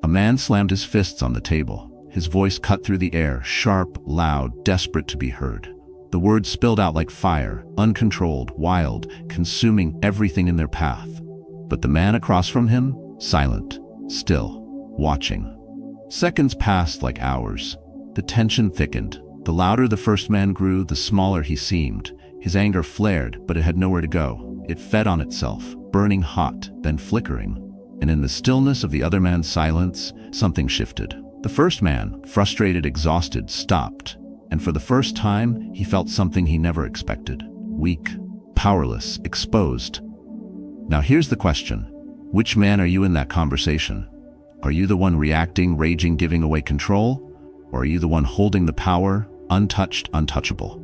man slammed his fists on the table. His voice cut through the air, sharp, loud, desperate to be heard. The words spilled out like fire, uncontrolled, wild, consuming everything in their path. But the man across from him, silent, still, watching. Seconds passed like hours. The tension thickened. The louder the first man grew, the smaller he seemed. His anger flared, but it had nowhere to go. It fed on itself, burning hot, then flickering. And in the stillness of the other man's silence, something shifted. The first man, frustrated, exhausted, stopped. And for the first time, he felt something he never expected. Weak, powerless, exposed. Now here's the question. Which man are you in that conversation? Are you the one reacting, raging, giving away control? Or are you the one holding the power, untouched, untouchable?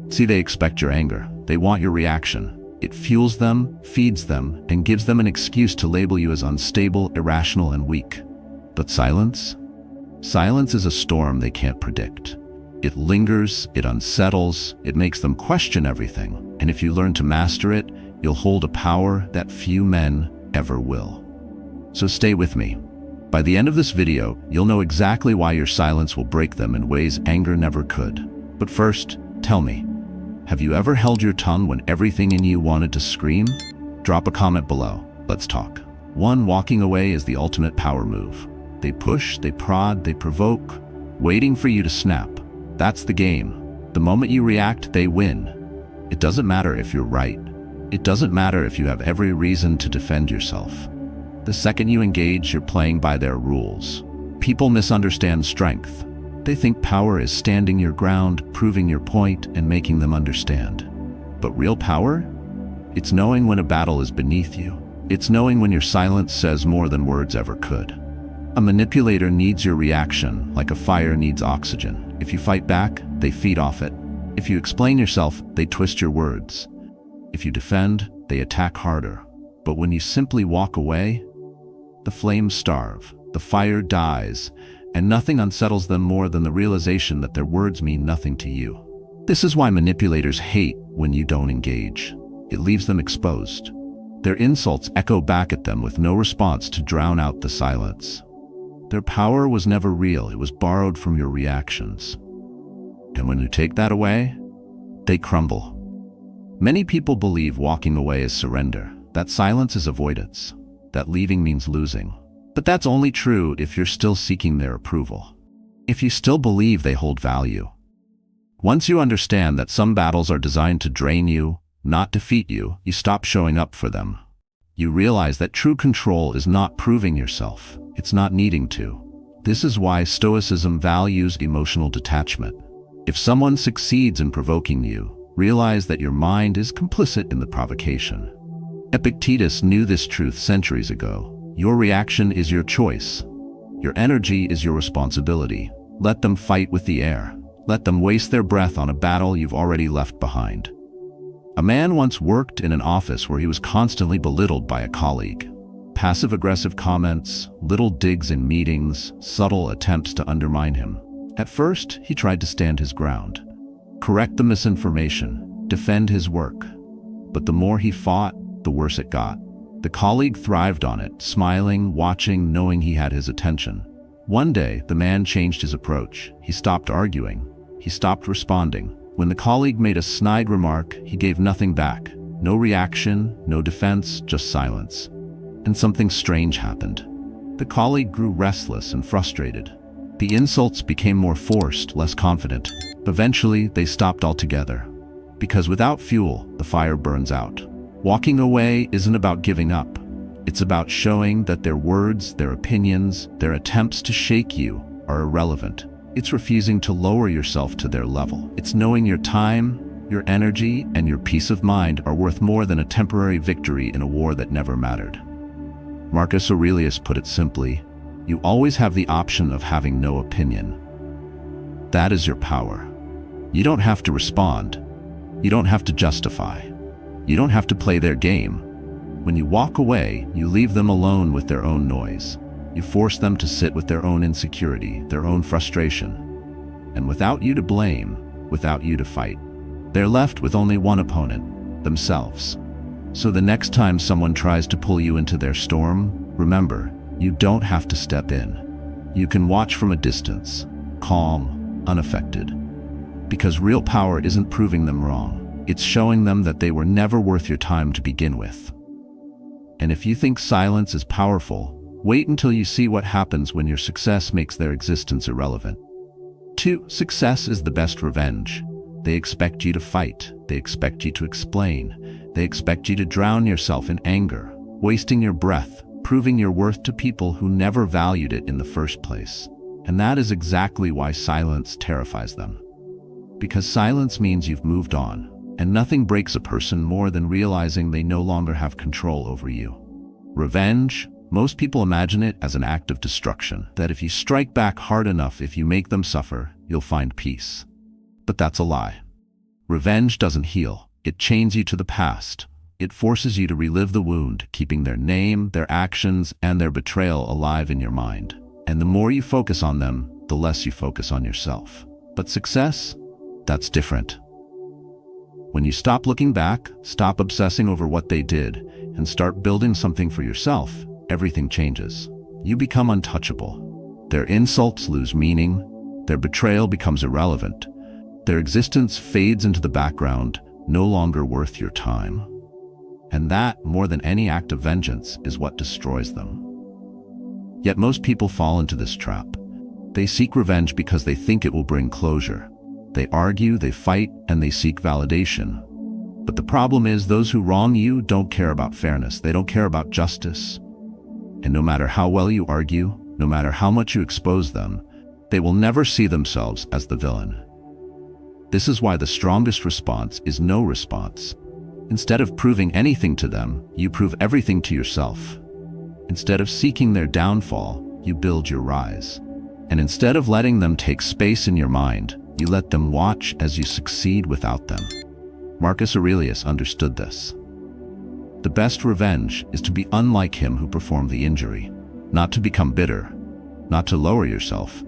See, they expect your anger. They want your reaction. It fuels them, feeds them, and gives them an excuse to label you as unstable, irrational, and weak. But silence? Silence is a storm they can't predict. It lingers, it unsettles, it makes them question everything. And if you learn to master it, you'll hold a power that few men ever will. So stay with me. By the end of this video, you'll know exactly why your silence will break them in ways anger never could. But first, tell me, have you ever held your tongue when everything in you wanted to scream? Drop a comment below. Let's talk. 1. Walking away is the ultimate power move. They push, they prod, they provoke, waiting for you to snap. That's the game. The moment you react, they win. It doesn't matter if you're right. It doesn't matter if you have every reason to defend yourself. The second you engage, you're playing by their rules. People misunderstand strength. They think power is standing your ground, proving your point, and making them understand. But real power? It's knowing when a battle is beneath you. It's knowing when your silence says more than words ever could. A manipulator needs your reaction, like a fire needs oxygen. If you fight back, they feed off it. If you explain yourself, they twist your words. If you defend, they attack harder. But when you simply walk away, the flames starve, the fire dies, and nothing unsettles them more than the realization that their words mean nothing to you. This is why manipulators hate when you don't engage. It leaves them exposed. Their insults echo back at them with no response to drown out the silence. Their power was never real, it was borrowed from your reactions. And when you take that away, they crumble. Many people believe walking away is surrender, that silence is avoidance, that leaving means losing. But that's only true if you're still seeking their approval. If you still believe they hold value. Once you understand that some battles are designed to drain you, not defeat you, you stop showing up for them. You realize that true control is not proving yourself. It's not needing to. This is why Stoicism values emotional detachment. If someone succeeds in provoking you, realize that your mind is complicit in the provocation. Epictetus knew this truth centuries ago. Your reaction is your choice. Your energy is your responsibility. Let them fight with the air. Let them waste their breath on a battle you've already left behind. A man once worked in an office where he was constantly belittled by a colleague. Passive-aggressive comments, little digs in meetings, subtle attempts to undermine him. At first, he tried to stand his ground, correct the misinformation, defend his work. But the more he fought, the worse it got. The colleague thrived on it, smiling, watching, knowing he had his attention. One day, the man changed his approach. He stopped arguing. He stopped responding. When the colleague made a snide remark, he gave nothing back. No reaction, no defense, just silence. And something strange happened. The colleague grew restless and frustrated. The insults became more forced, less confident. Eventually, they stopped altogether. Because without fuel, the fire burns out. Walking away isn't about giving up. It's about showing that their words, their opinions, their attempts to shake you are irrelevant. It's refusing to lower yourself to their level. It's knowing your time, your energy, and your peace of mind are worth more than a temporary victory in a war that never mattered. Marcus Aurelius put it simply, you always have the option of having no opinion. That is your power. You don't have to respond. You don't have to justify. You don't have to play their game. When you walk away, you leave them alone with their own noise. You force them to sit with their own insecurity, their own frustration. And without you to blame, without you to fight, they're left with only one opponent, themselves. So the next time someone tries to pull you into their storm, remember, You don't have to step in. You can watch from a distance, calm, unaffected. Because real power isn't proving them wrong. It's showing them that they were never worth your time to begin with. And if you think silence is powerful, wait until you see what happens when your success makes their existence irrelevant. 2. Success is the best revenge. They expect you to fight. They expect you to explain. They expect you to drown yourself in anger, wasting your breath, proving your worth to people who never valued it in the first place. And that is exactly why silence terrifies them. Because silence means you've moved on, and nothing breaks a person more than realizing they no longer have control over you. Revenge, most people imagine it as an act of destruction, that if you strike back hard enough, if you make them suffer, you'll find peace. But that's a lie. Revenge doesn't heal. It chains you to the past. It forces you to relive the wound, keeping their name, their actions, and their betrayal alive in your mind. And the more you focus on them, the less you focus on yourself. But success? That's different. When you stop looking back, stop obsessing over what they did, and start building something for yourself, everything changes. You become untouchable. Their insults lose meaning. Their betrayal becomes irrelevant. Their existence fades into the background, no longer worth your time. And that, more than any act of vengeance, is what destroys them. Yet most people fall into this trap. They seek revenge because they think it will bring closure. They argue, they fight, and they seek validation. But the problem is, those who wrong you don't care about fairness. They don't care about justice. And no matter how well you argue, no matter how much you expose them, they will never see themselves as the villain. This is why the strongest response is no response. Instead of proving anything to them, you prove everything to yourself. Instead of seeking their downfall, you build your rise. And instead of letting them take space in your mind, you let them watch as you succeed without them. Marcus Aurelius understood this. The best revenge is to be unlike him who performed the injury, not to become bitter, not to lower yourself,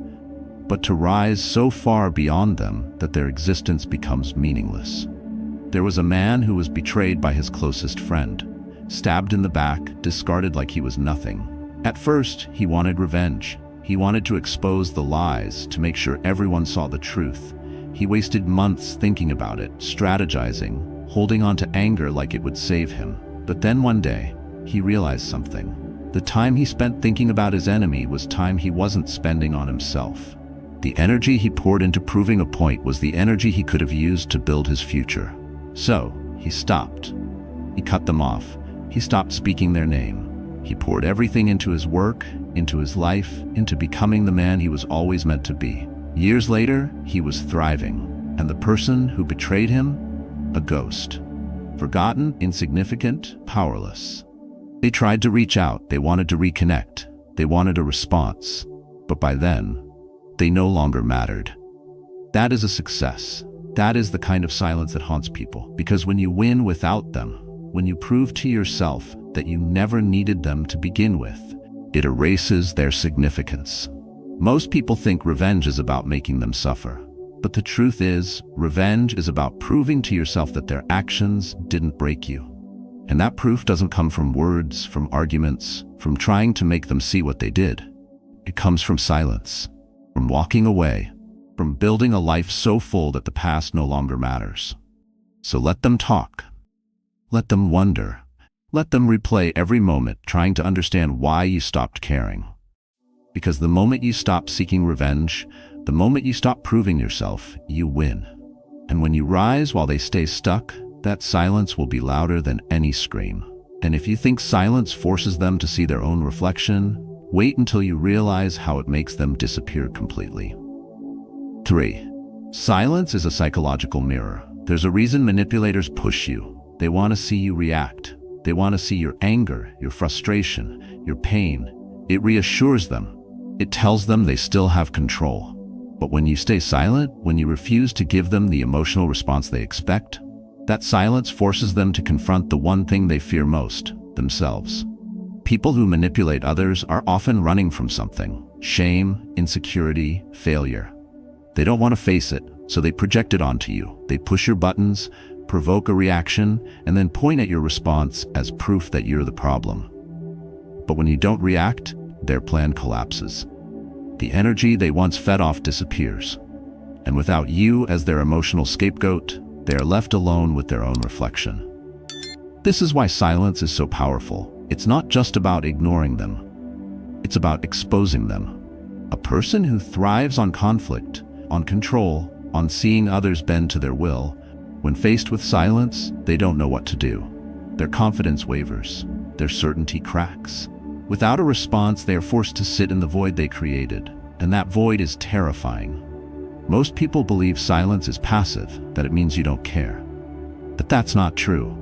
but to rise so far beyond them that their existence becomes meaningless. There was a man who was betrayed by his closest friend, stabbed in the back, discarded like he was nothing. At first, he wanted revenge. He wanted to expose the lies, to make sure everyone saw the truth. He wasted months thinking about it, strategizing, holding on to anger like it would save him. But then one day, he realized something. The time he spent thinking about his enemy was time he wasn't spending on himself. The energy he poured into proving a point was the energy he could have used to build his future. So, he stopped. He cut them off. He stopped speaking their name. He poured everything into his work, into his life, into becoming the man he was always meant to be. Years later, he was thriving, and the person who betrayed him, a ghost. Forgotten, insignificant, powerless. They tried to reach out, they wanted to reconnect, they wanted a response, but by then, they no longer mattered. That is a success. That is the kind of silence that haunts people, because when you win without them, when you prove to yourself that you never needed them to begin with, it erases their significance. Most people think revenge is about making them suffer. But the truth is, revenge is about proving to yourself that their actions didn't break you. And that proof doesn't come from words, from arguments, from trying to make them see what they did. It comes from silence, from walking away, from building a life so full that the past no longer matters. So let them talk. Let them wonder. Let them replay every moment, trying to understand why you stopped caring. Because the moment you stop seeking revenge, the moment you stop proving yourself, you win. And when you rise while they stay stuck, that silence will be louder than any scream. And if you think silence forces them to see their own reflection, wait until you realize how it makes them disappear completely. 3. Silence is a psychological mirror. There's a reason manipulators push you. They want to see you react. They want to see your anger, your frustration, your pain. It reassures them. It tells them they still have control. But when you stay silent, when you refuse to give them the emotional response they expect, that silence forces them to confront the one thing they fear most, themselves. People who manipulate others are often running from something: shame, insecurity, failure. They don't want to face it, so they project it onto you. They push your buttons, provoke a reaction, and then point at your response as proof that you're the problem. But when you don't react, their plan collapses. The energy they once fed off disappears. And without you as their emotional scapegoat, they are left alone with their own reflection. This is why silence is so powerful. It's not just about ignoring them. It's about exposing them. A person who thrives on conflict, on control, on seeing others bend to their will, when faced with silence, they don't know what to do. Their confidence wavers. Their certainty cracks. Without a response, they are forced to sit in the void they created, and that void is terrifying. Most people believe silence is passive, that it means you don't care. But that's not true.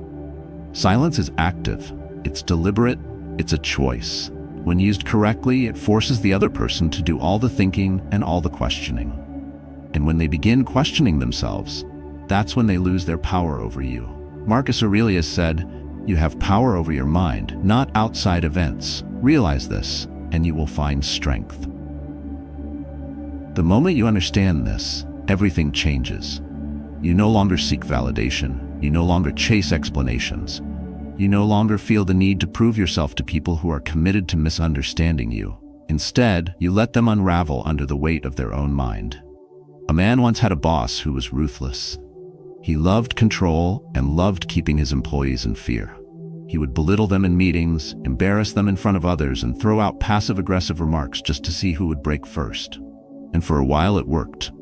Silence is active. It's deliberate. It's a choice. When used correctly, it forces the other person to do all the thinking and all the questioning. And when they begin questioning themselves, that's when they lose their power over you. Marcus Aurelius said, "You have power over your mind, not outside events. Realize this, and you will find strength." The moment you understand this, everything changes. You no longer seek validation. You no longer chase explanations. You no longer feel the need to prove yourself to people who are committed to misunderstanding you. Instead, you let them unravel under the weight of their own mind. A man once had a boss who was ruthless. He loved control and loved keeping his employees in fear. He would belittle them in meetings, embarrass them in front of others, and throw out passive-aggressive remarks just to see who would break first. And for a while it worked.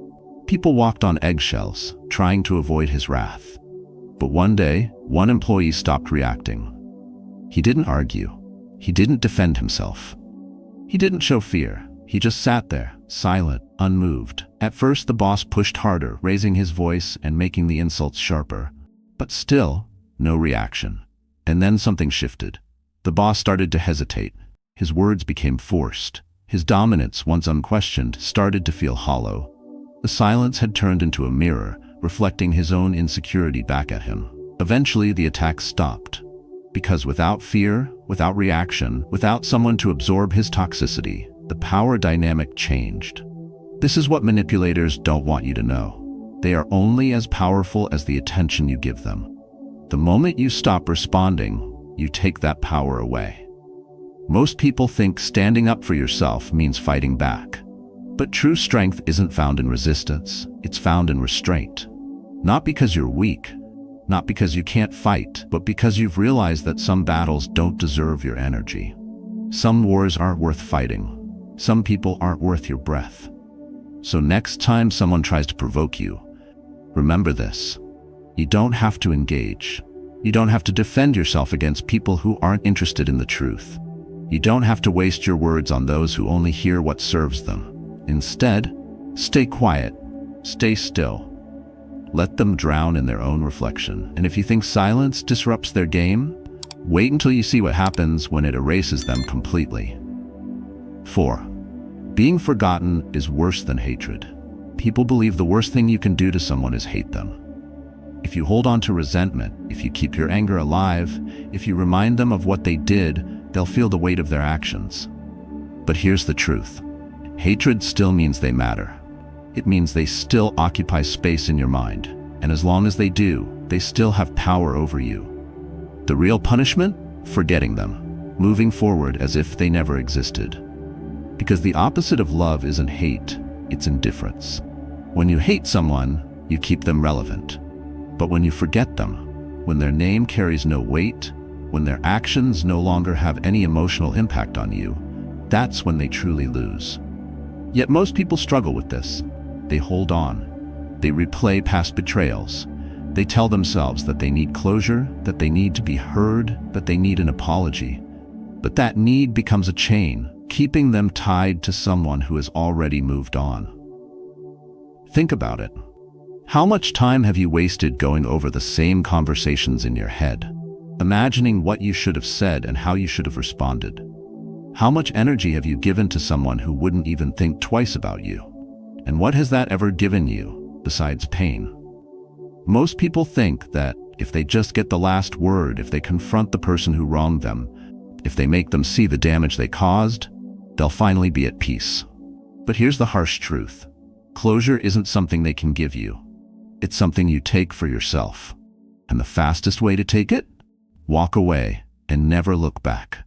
People walked on eggshells, trying to avoid his wrath. But one day, one employee stopped reacting. He didn't argue. He didn't defend himself. He didn't show fear. He just sat there, silent, unmoved. At first, the boss pushed harder, raising his voice and making the insults sharper. But still, no reaction. And then something shifted. The boss started to hesitate. His words became forced. His dominance, once unquestioned, started to feel hollow. The silence had turned into a mirror, reflecting his own insecurity back at him. Eventually, the attack stopped. Because without fear, without reaction, without someone to absorb his toxicity, the power dynamic changed. This is what manipulators don't want you to know. They are only as powerful as the attention you give them. The moment you stop responding, you take that power away. Most people think standing up for yourself means fighting back. But true strength isn't found in resistance, it's found in restraint. Not because you're weak, not because you can't fight, but because you've realized that some battles don't deserve your energy. Some wars aren't worth fighting. Some people aren't worth your breath. So next time someone tries to provoke you, remember this. You don't have to engage. You don't have to defend yourself against people who aren't interested in the truth. You don't have to waste your words on those who only hear what serves them. Instead, stay quiet, stay still. Let them drown in their own reflection. And if you think silence disrupts their game, wait until you see what happens when it erases them completely. 4. Being forgotten is worse than hatred. People believe the worst thing you can do to someone is hate them. If you hold on to resentment, if you keep your anger alive, if you remind them of what they did, they'll feel the weight of their actions. But here's the truth. Hatred still means they matter. It means they still occupy space in your mind. And as long as they do, they still have power over you. The real punishment? Forgetting them. Moving forward as if they never existed. Because the opposite of love isn't hate, it's indifference. When you hate someone, you keep them relevant. But when you forget them, when their name carries no weight, when their actions no longer have any emotional impact on you, that's when they truly lose. Yet most people struggle with this. They hold on. They replay past betrayals. They tell themselves that they need closure, that they need to be heard, that they need an apology. But that need becomes a chain, keeping them tied to someone who has already moved on. Think about it. How much time have you wasted going over the same conversations in your head, imagining what you should have said and how you should have responded? How much energy have you given to someone who wouldn't even think twice about you? And what has that ever given you, besides pain? Most people think that if they just get the last word, if they confront the person who wronged them, if they make them see the damage they caused, they'll finally be at peace. But here's the harsh truth. Closure isn't something they can give you. It's something you take for yourself. And the fastest way to take it? Walk away and never look back.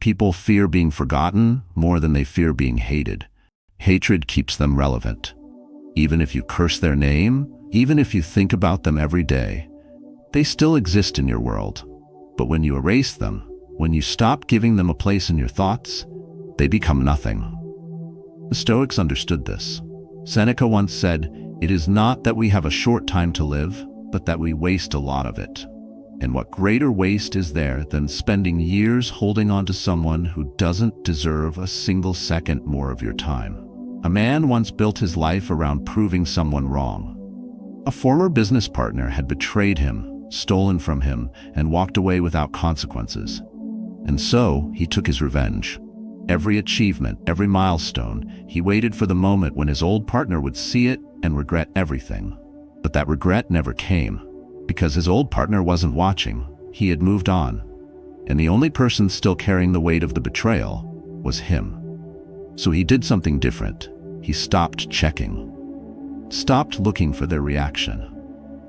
People fear being forgotten more than they fear being hated. Hatred keeps them relevant. Even if you curse their name, even if you think about them every day, they still exist in your world. But when you erase them, when you stop giving them a place in your thoughts, they become nothing. The Stoics understood this. Seneca once said, "It is not that we have a short time to live, but that we waste a lot of it." And what greater waste is there than spending years holding on to someone who doesn't deserve a single second more of your time? A man once built his life around proving someone wrong. A former business partner had betrayed him, stolen from him, and walked away without consequences. And so he took his revenge. Every achievement, every milestone, he waited for the moment when his old partner would see it and regret everything. But that regret never came, because his old partner wasn't watching. He had moved on. And the only person still carrying the weight of the betrayal was him. So he did something different. He stopped checking. Stopped looking for their reaction.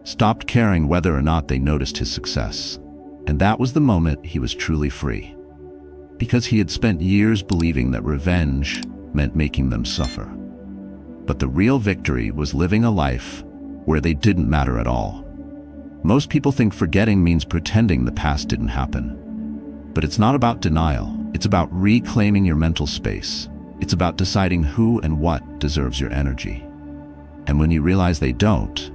Stopped caring whether or not they noticed his success. And that was the moment he was truly free. Because he had spent years believing that revenge meant making them suffer. But the real victory was living a life where they didn't matter at all. Most people think forgetting means pretending the past didn't happen. But it's not about denial. It's about reclaiming your mental space. It's about deciding who and what deserves your energy. And when you realize they don't,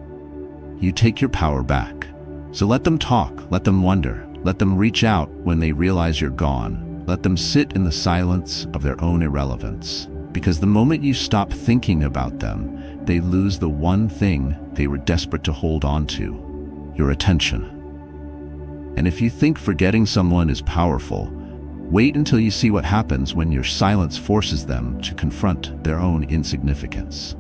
you take your power back. So let them talk, let them wonder, let them reach out when they realize you're gone. Let them sit in the silence of their own irrelevance. Because the moment you stop thinking about them, they lose the one thing they were desperate to hold on to, your attention. And if you think forgetting someone is powerful, wait until you see what happens when your silence forces them to confront their own insignificance.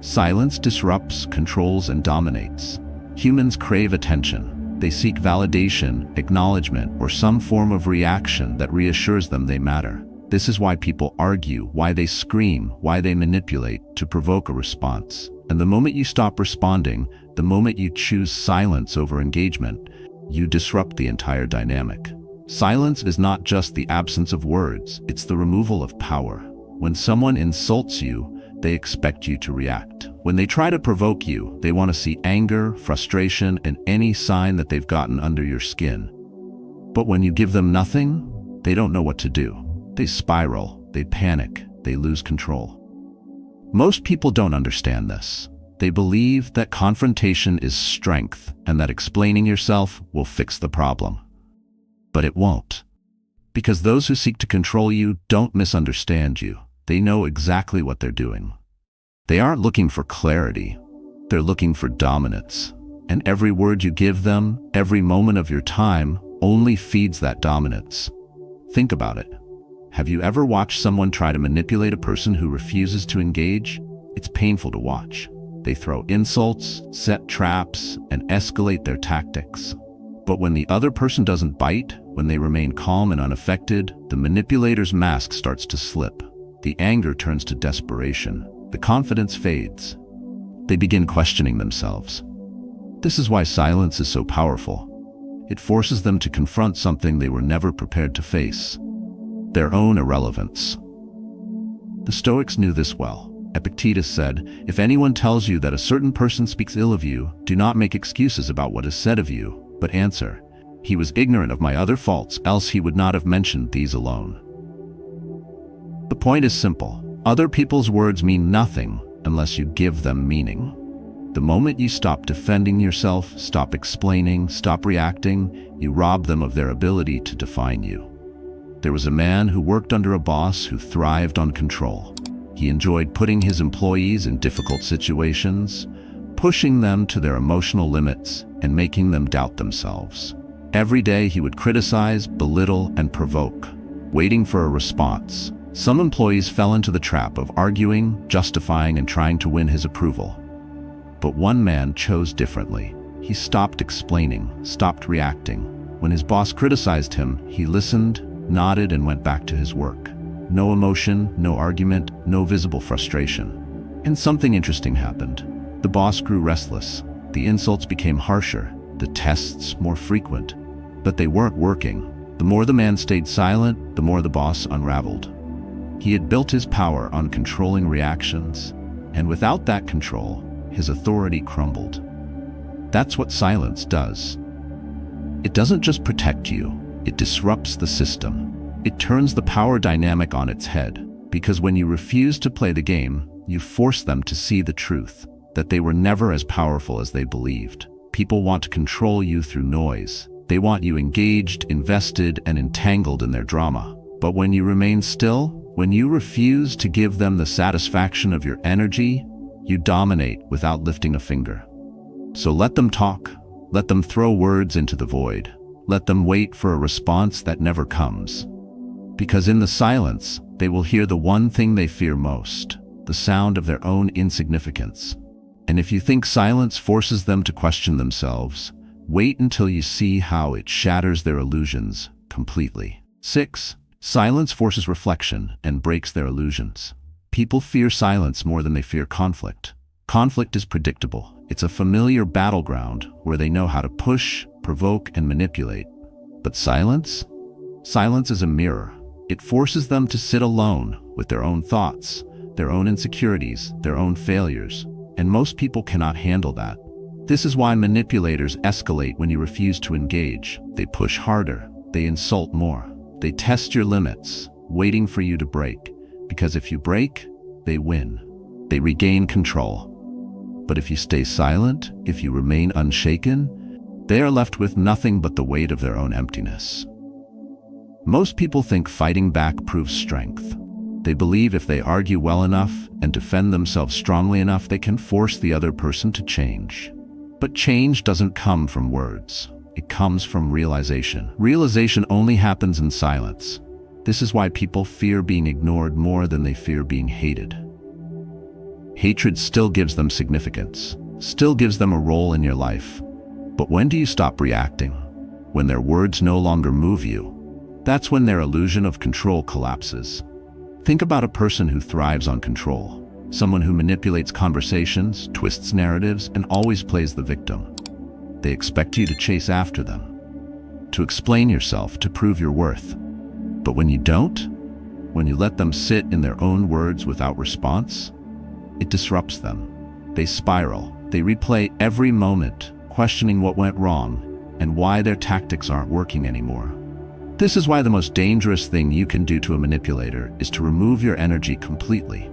Silence disrupts, controls, and dominates. Humans crave attention. They seek validation, acknowledgement, or some form of reaction that reassures them they matter. This is why people argue, why they scream, why they manipulate to provoke a response. And the moment you stop responding, the moment you choose silence over engagement, you disrupt the entire dynamic. Silence is not just the absence of words, it's the removal of power. When someone insults you, they expect you to react. When they try to provoke you, they want to see anger, frustration, and any sign that they've gotten under your skin. But when you give them nothing, they don't know what to do. They spiral, they panic, they lose control. Most people don't understand this. They believe that confrontation is strength and that explaining yourself will fix the problem. But it won't. Because those who seek to control you don't misunderstand you. They know exactly what they're doing. They aren't looking for clarity. They're looking for dominance. And every word you give them, every moment of your time, only feeds that dominance. Think about it. Have you ever watched someone try to manipulate a person who refuses to engage? It's painful to watch. They throw insults, set traps, and escalate their tactics. But when the other person doesn't bite, when they remain calm and unaffected, the manipulator's mask starts to slip. The anger turns to desperation. The confidence fades. They begin questioning themselves. This is why silence is so powerful. It forces them to confront something they were never prepared to face: their own irrelevance. The Stoics knew this well. Epictetus said, "If anyone tells you that a certain person speaks ill of you, do not make excuses about what is said of you, but answer, 'He was ignorant of my other faults, else he would not have mentioned these alone.'" The point is simple. Other people's words mean nothing unless you give them meaning. The moment you stop defending yourself, stop explaining, stop reacting, you rob them of their ability to define you. There was a man who worked under a boss who thrived on control. He enjoyed putting his employees in difficult situations, pushing them to their emotional limits, and making them doubt themselves. Every day he would criticize, belittle, and provoke, waiting for a response. Some employees fell into the trap of arguing, justifying, and trying to win his approval. But one man chose differently. He stopped explaining, stopped reacting. When his boss criticized him, he listened, nodded, and went back to his work. No emotion, no argument, no visible frustration. And something interesting happened. The boss grew restless. The insults became harsher, the tests more frequent. But they weren't working. The more the man stayed silent, the more the boss unraveled. He had built his power on controlling reactions, and without that control, his authority crumbled. That's what silence does. It doesn't just protect you, it disrupts the system. It turns the power dynamic on its head, because when you refuse to play the game, you force them to see the truth, that they were never as powerful as they believed. People want to control you through noise. They want you engaged, invested, and entangled in their drama. But when you remain still, when you refuse to give them the satisfaction of your energy, you dominate without lifting a finger. So let them talk. Let them throw words into the void. Let them wait for a response that never comes. Because in the silence, they will hear the one thing they fear most, the sound of their own insignificance. And if you think silence forces them to question themselves, wait until you see how it shatters their illusions completely. 6. Silence forces reflection and breaks their illusions. People fear silence more than they fear conflict. Conflict is predictable. It's a familiar battleground where they know how to push, provoke, and manipulate. But silence? Silence is a mirror. It forces them to sit alone with their own thoughts, their own insecurities, their own failures. And most people cannot handle that. This is why manipulators escalate when you refuse to engage. They push harder. They insult more. They test your limits, waiting for you to break. Because if you break, they win. They regain control. But if you stay silent, if you remain unshaken, they are left with nothing but the weight of their own emptiness. Most people think fighting back proves strength. They believe if they argue well enough and defend themselves strongly enough, they can force the other person to change. But change doesn't come from words. It comes from realization. Realization only happens in silence. This is why people fear being ignored more than they fear being hated. Hatred still gives them significance, still gives them a role in your life. But when do you stop reacting? When their words no longer move you. That's when their illusion of control collapses. Think about a person who thrives on control. Someone who manipulates conversations, twists narratives, and always plays the victim. They expect you to chase after them, to explain yourself, to prove your worth. But when you don't, when you let them sit in their own words without response, it disrupts them. They spiral. They replay every moment, questioning what went wrong and why their tactics aren't working anymore. This is why the most dangerous thing you can do to a manipulator is to remove your energy completely.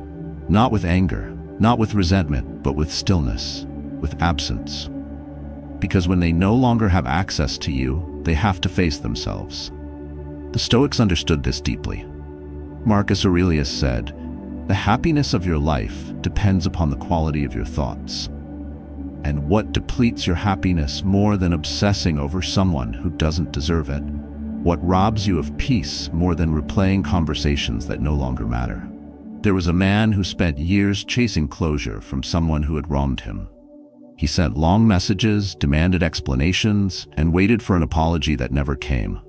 Not with anger, not with resentment, but with stillness, with absence. Because when they no longer have access to you, they have to face themselves. The Stoics understood this deeply. Marcus Aurelius said, "The happiness of your life depends upon the quality of your thoughts." And what depletes your happiness more than obsessing over someone who doesn't deserve it? What robs you of peace more than replaying conversations that no longer matter? There was a man who spent years chasing closure from someone who had wronged him. He sent long messages, demanded explanations, and waited for an apology that never came.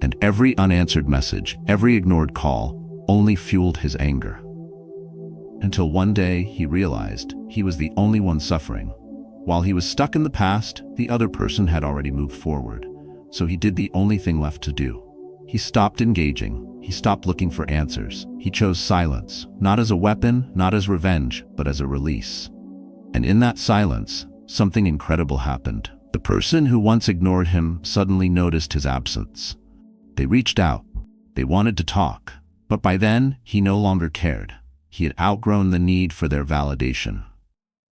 And every unanswered message, every ignored call, only fueled his anger. Until one day he realized he was the only one suffering. While he was stuck in the past, the other person had already moved forward. So he did the only thing left to do. He stopped engaging. He stopped looking for answers. He chose silence, not as a weapon, not as revenge, but as a release. And in that silence, something incredible happened. The person who once ignored him suddenly noticed his absence. They reached out. They wanted to talk. But by then, he no longer cared. He had outgrown the need for their validation.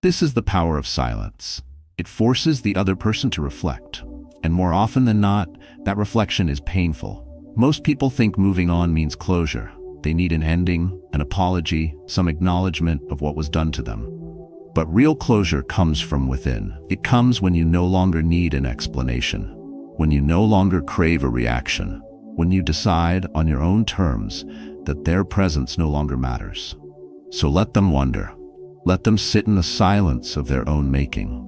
This is the power of silence. It forces the other person to reflect. And more often than not, that reflection is painful. Most people think moving on means closure. They need an ending, an apology, some acknowledgement of what was done to them. But real closure comes from within. It comes when you no longer need an explanation, when you no longer crave a reaction, when you decide on your own terms that their presence no longer matters. So let them wonder. Let them sit in the silence of their own making.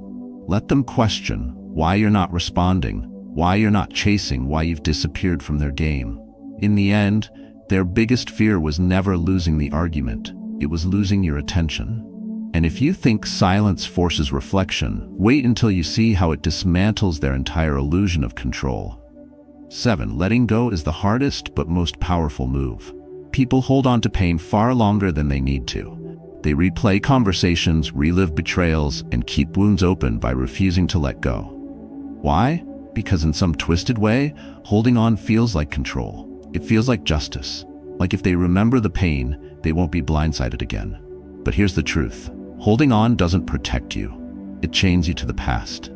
Let them question why you're not responding, why you're not chasing, why you've disappeared from their game. In the end, their biggest fear was never losing the argument. It was losing your attention. And if you think silence forces reflection, wait until you see how it dismantles their entire illusion of control. 7. Letting go is the hardest but most powerful move. People hold on to pain far longer than they need to. They replay conversations, relive betrayals, and keep wounds open by refusing to let go. Why? Because in some twisted way, holding on feels like control. It feels like justice. Like if they remember the pain, they won't be blindsided again. But here's the truth. Holding on doesn't protect you. It chains you to the past.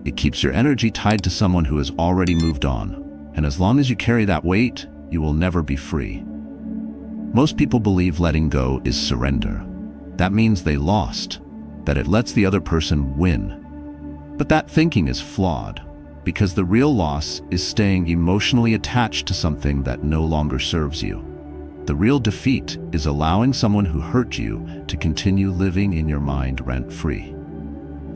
It keeps your energy tied to someone who has already moved on. And as long as you carry that weight, you will never be free. Most people believe letting go is surrender. That means they lost, that it lets the other person win. But that thinking is flawed, because the real loss is staying emotionally attached to something that no longer serves you. The real defeat is allowing someone who hurt you to continue living in your mind rent-free.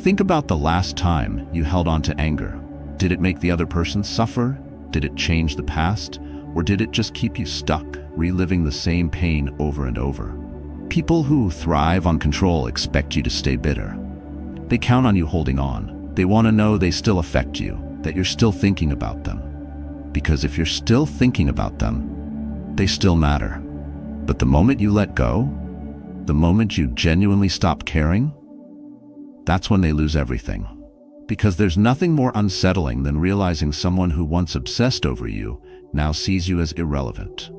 Think about the last time you held on to anger. Did it make the other person suffer? Did it change the past? Or did it just keep you stuck, reliving the same pain over and over? People who thrive on control expect you to stay bitter. They count on you holding on. They want to know they still affect you, that you're still thinking about them. Because if you're still thinking about them, they still matter. But the moment you let go, the moment you genuinely stop caring, that's when they lose everything. Because there's nothing more unsettling than realizing someone who once obsessed over you now sees you as irrelevant.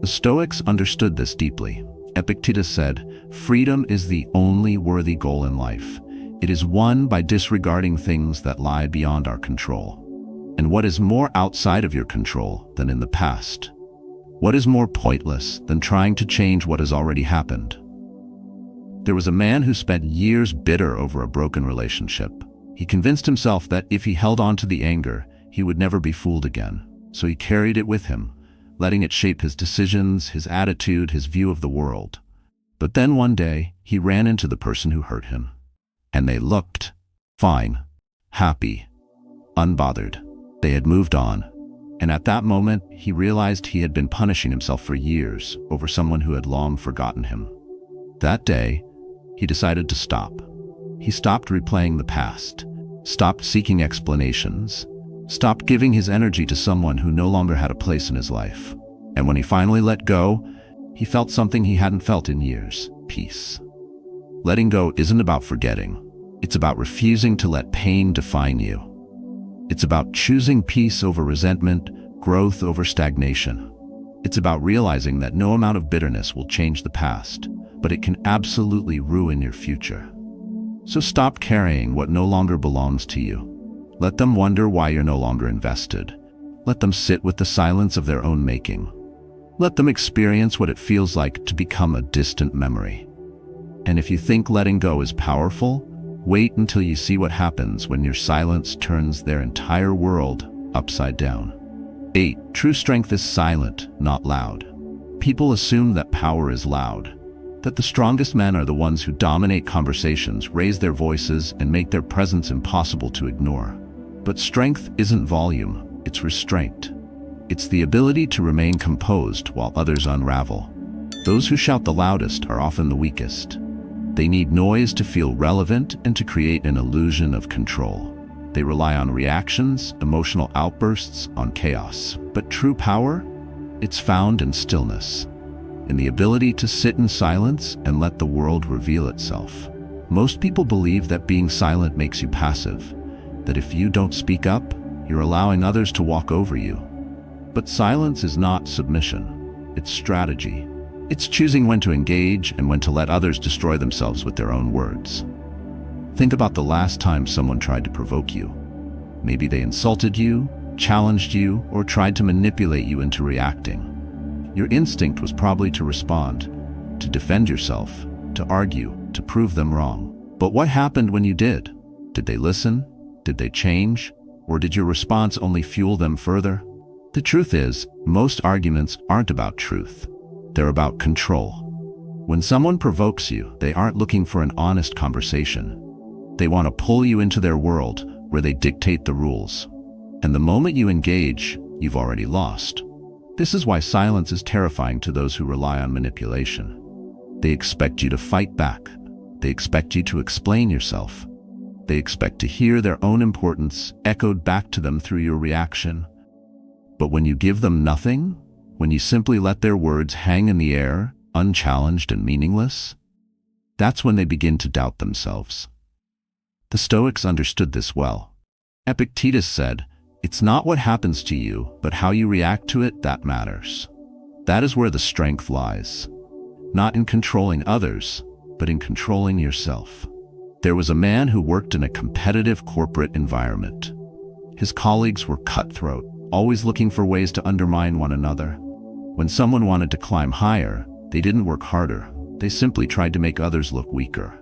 The Stoics understood this deeply. Epictetus said, "Freedom is the only worthy goal in life. It is won by disregarding things that lie beyond our control." And what is more outside of your control than in the past? What is more pointless than trying to change what has already happened? There was a man who spent years bitter over a broken relationship. He convinced himself that if he held on to the anger, he would never be fooled again. So he carried it with him, letting it shape his decisions, his attitude, his view of the world. But then one day, he ran into the person who hurt him. And they looked fine, happy, unbothered. They had moved on. And at that moment, he realized he had been punishing himself for years over someone who had long forgotten him. That day, he decided to stop. He stopped replaying the past, stopped seeking explanations, stopped giving his energy to someone who no longer had a place in his life. And when he finally let go, he felt something he hadn't felt in years: peace. Letting go isn't about forgetting. It's about refusing to let pain define you. It's about choosing peace over resentment, growth over stagnation. It's about realizing that no amount of bitterness will change the past, but it can absolutely ruin your future. So stop carrying what no longer belongs to you. Let them wonder why you're no longer invested. Let them sit with the silence of their own making. Let them experience what it feels like to become a distant memory. And if you think letting go is powerful, wait until you see what happens when your silence turns their entire world upside down. 8. True strength is silent, not loud. People assume that power is loud, that the strongest men are the ones who dominate conversations, raise their voices, and make their presence impossible to ignore. But strength isn't volume, it's restraint. It's the ability to remain composed while others unravel. Those who shout the loudest are often the weakest. They need noise to feel relevant and to create an illusion of control. They rely on reactions, emotional outbursts, on chaos. But true power? It's found in stillness, in the ability to sit in silence and let the world reveal itself. Most people believe that being silent makes you passive, that if you don't speak up, you're allowing others to walk over you. But silence is not submission. It's strategy. It's choosing when to engage and when to let others destroy themselves with their own words. Think about the last time someone tried to provoke you. Maybe they insulted you, challenged you, or tried to manipulate you into reacting. Your instinct was probably to respond, to defend yourself, to argue, to prove them wrong. But what happened when you did? Did they listen? Did they change? Or did your response only fuel them further? The truth is, most arguments aren't about truth. They're about control. When someone provokes you, they aren't looking for an honest conversation. They want to pull you into their world where they dictate the rules. And the moment you engage, you've already lost. This is why silence is terrifying to those who rely on manipulation. They expect you to fight back. They expect you to explain yourself. They expect to hear their own importance echoed back to them through your reaction. But when you give them nothing, when you simply let their words hang in the air, unchallenged and meaningless, that's when they begin to doubt themselves. The Stoics understood this well. Epictetus said, "It's not what happens to you, but how you react to it that matters." That is where the strength lies. Not in controlling others, but in controlling yourself. There was a man who worked in a competitive corporate environment. His colleagues were cutthroat, always looking for ways to undermine one another. When someone wanted to climb higher, they didn't work harder. They simply tried to make others look weaker.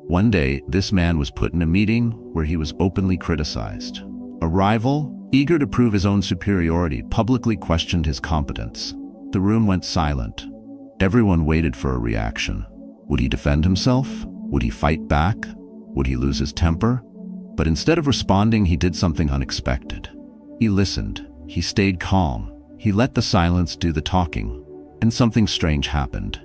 One day, this man was put in a meeting where he was openly criticized. A rival, eager to prove his own superiority, publicly questioned his competence. The room went silent. Everyone waited for a reaction. Would he defend himself? Would he fight back? Would he lose his temper? But instead of responding, he did something unexpected. He listened. He stayed calm. He let the silence do the talking. And something strange happened.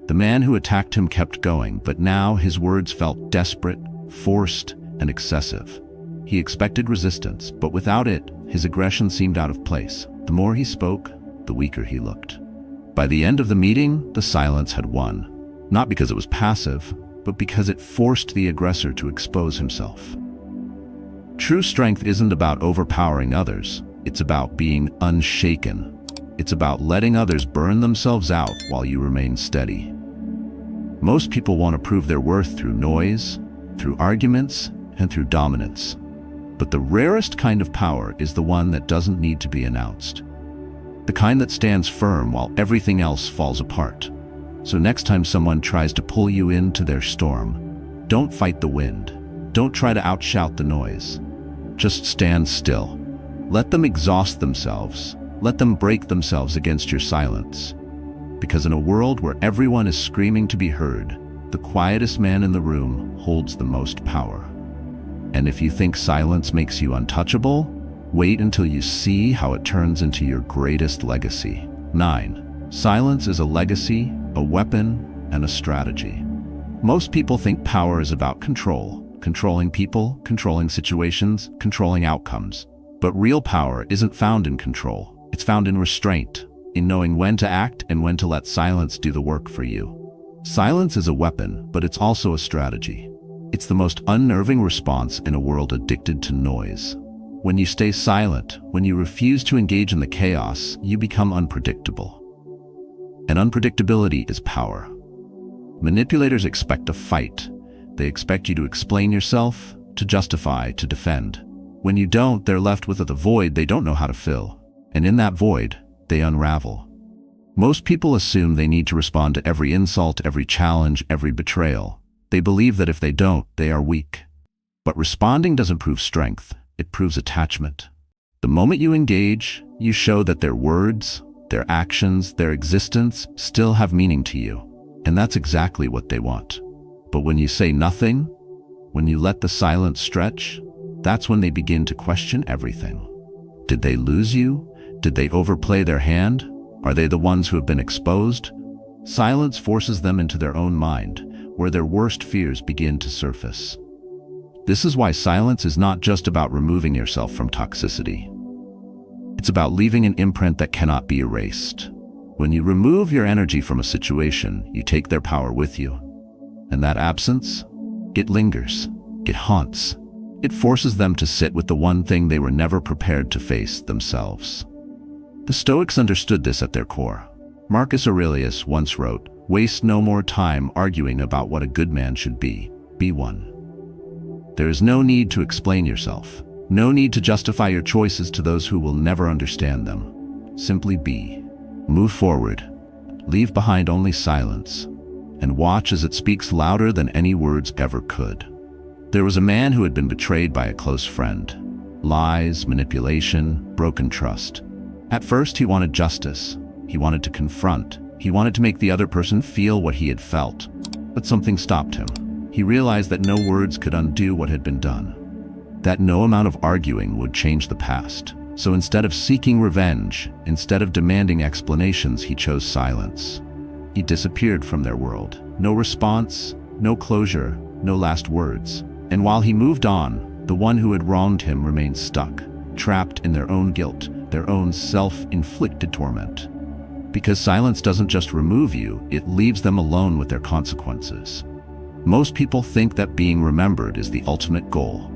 The man who attacked him kept going, but now his words felt desperate, forced, and excessive. He expected resistance, but without it, his aggression seemed out of place. The more he spoke, the weaker he looked. By the end of the meeting, the silence had won. Not because it was passive, but because it forced the aggressor to expose himself. True strength isn't about overpowering others. It's about being unshaken. It's about letting others burn themselves out while you remain steady. Most people want to prove their worth through noise, through arguments, and through dominance. But the rarest kind of power is the one that doesn't need to be announced. The kind that stands firm while everything else falls apart. So next time someone tries to pull you into their storm, don't fight the wind. Don't try to outshout the noise. Just stand still. Let them exhaust themselves. Let them break themselves against your silence. Because in a world where everyone is screaming to be heard, the quietest man in the room holds the most power. And if you think silence makes you untouchable, wait until you see how it turns into your greatest legacy. 9. Silence is a legacy, a weapon, and a strategy. Most people think power is about control, controlling people, controlling situations, controlling outcomes. But real power isn't found in control. It's found in restraint, in knowing when to act and when to let silence do the work for you. Silence is a weapon, but it's also a strategy. It's the most unnerving response in a world addicted to noise. When you stay silent, when you refuse to engage in the chaos, you become unpredictable. And unpredictability is power. Manipulators expect a fight. They expect you to explain yourself, to justify, to defend. When you don't, they're left with a void they don't know how to fill. And in that void, they unravel. Most people assume they need to respond to every insult, every challenge, every betrayal. They believe that if they don't, they are weak. But responding doesn't prove strength, it proves attachment. The moment you engage, you show that their words, their actions, their existence still have meaning to you. And that's exactly what they want. But when you say nothing, when you let the silence stretch, that's when they begin to question everything. Did they lose you? Did they overplay their hand? Are they the ones who have been exposed? Silence forces them into their own mind, where their worst fears begin to surface. This is why silence is not just about removing yourself from toxicity. It's about leaving an imprint that cannot be erased. When you remove your energy from a situation, you take their power with you. And that absence, it lingers, it haunts. It forces them to sit with the one thing they were never prepared to face, themselves. The Stoics understood this at their core. Marcus Aurelius once wrote, "Waste no more time arguing about what a good man should be one." There is no need to explain yourself. No need to justify your choices to those who will never understand them. Simply be. Move forward. Leave behind only silence. And watch as it speaks louder than any words ever could. There was a man who had been betrayed by a close friend. Lies, manipulation, broken trust. At first, he wanted justice. He wanted to confront. He wanted to make the other person feel what he had felt. But something stopped him. He realized that no words could undo what had been done. That no amount of arguing would change the past. So instead of seeking revenge, instead of demanding explanations, he chose silence. He disappeared from their world. No response, no closure, no last words. And while he moved on, the one who had wronged him remained stuck, trapped in their own guilt, their own self-inflicted torment. Because silence doesn't just remove you, it leaves them alone with their consequences. Most people think that being remembered is the ultimate goal.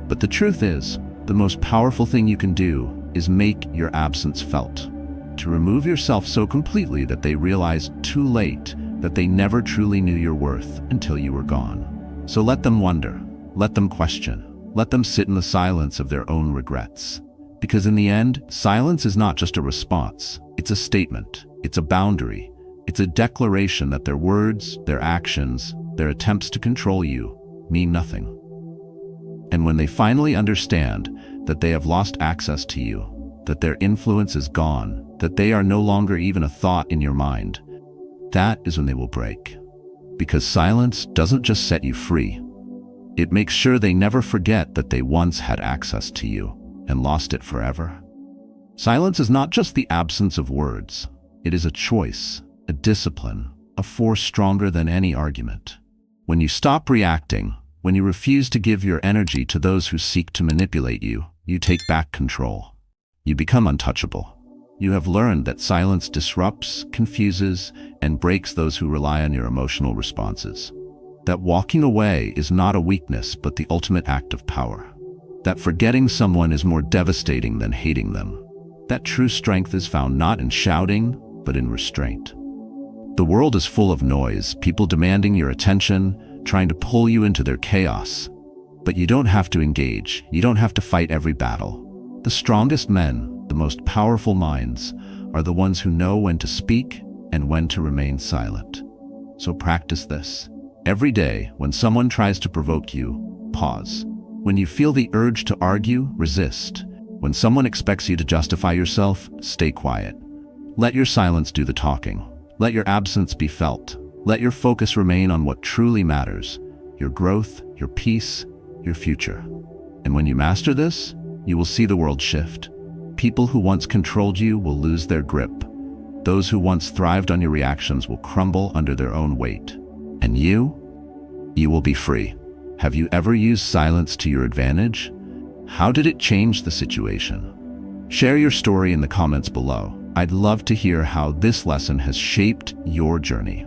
But the truth is, the most powerful thing you can do is make your absence felt. To remove yourself so completely that they realize too late that they never truly knew your worth until you were gone. So let them wonder, let them question, let them sit in the silence of their own regrets. Because in the end, silence is not just a response, it's a statement, it's a boundary, it's a declaration that their words, their actions, their attempts to control you mean nothing. And when they finally understand that they have lost access to you, that their influence is gone, that they are no longer even a thought in your mind, that is when they will break. Because silence doesn't just set you free. It makes sure they never forget that they once had access to you and lost it forever. Silence is not just the absence of words. It is a choice, a discipline, a force stronger than any argument. When you stop reacting, when you refuse to give your energy to those who seek to manipulate you, you take back control. You become untouchable. You have learned that silence disrupts, confuses, and breaks those who rely on your emotional responses. That walking away is not a weakness, but the ultimate act of power. That forgetting someone is more devastating than hating them. That true strength is found not in shouting, but in restraint. The world is full of noise, people demanding your attention, trying to pull you into their chaos. But you don't have to engage. You don't have to fight every battle. The strongest men, the most powerful minds, are the ones who know when to speak and when to remain silent. So practice this. Every day, when someone tries to provoke you, pause. When you feel the urge to argue, resist. When someone expects you to justify yourself, stay quiet. Let your silence do the talking. Let your absence be felt. Let your focus remain on what truly matters, your growth, your peace, your future. And when you master this, you will see the world shift. People who once controlled you will lose their grip. Those who once thrived on your reactions will crumble under their own weight. And you will be free. Have you ever used silence to your advantage? How did it change the situation? Share your story in the comments below. I'd love to hear how this lesson has shaped your journey.